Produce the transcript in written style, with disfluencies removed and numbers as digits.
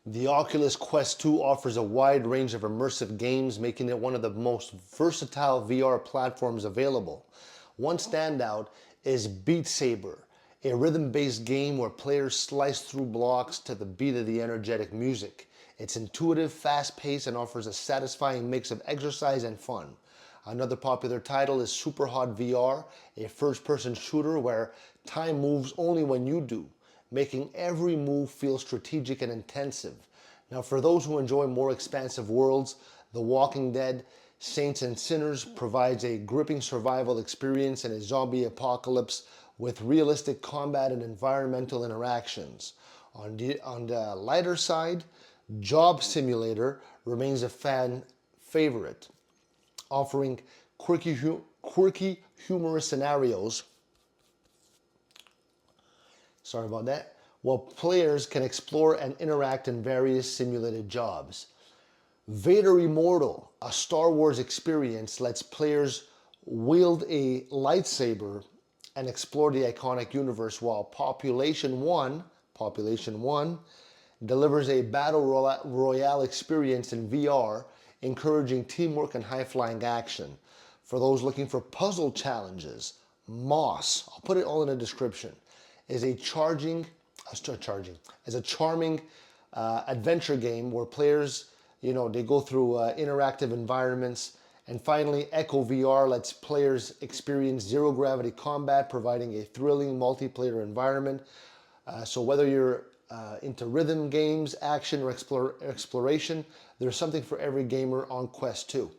The Oculus Quest 2 offers a wide range of immersive games, making it one of the most versatile VR platforms available. One standout is Beat Saber, a rhythm-based game where players slice through blocks to the beat of the energetic music. It's intuitive, fast-paced, and offers a satisfying mix of exercise and fun. Another popular title is Superhot VR, a first-person shooter where time moves only when you do, making every move feel strategic and intensive. Now, for those who enjoy more expansive worlds, The Walking Dead, Saints and Sinners provides a gripping survival experience in a zombie apocalypse with realistic combat and environmental interactions. On the lighter side, Job Simulator remains a fan favorite, offering quirky humorous scenarios. Sorry about that. While players can explore and interact in various simulated jobs. Vader Immortal, a Star Wars experience, lets players wield a lightsaber and explore the iconic universe, while Population 1 delivers a battle royale experience in VR, encouraging teamwork and high-flying action. For those looking for puzzle challenges, Moss, I'll put it all in the description, is a charming adventure game where players, they go through interactive environments. And finally, Echo VR lets players experience zero gravity combat, providing a thrilling multiplayer environment. So whether you're into rhythm games, action, or exploration, there's something for every gamer on Quest 2.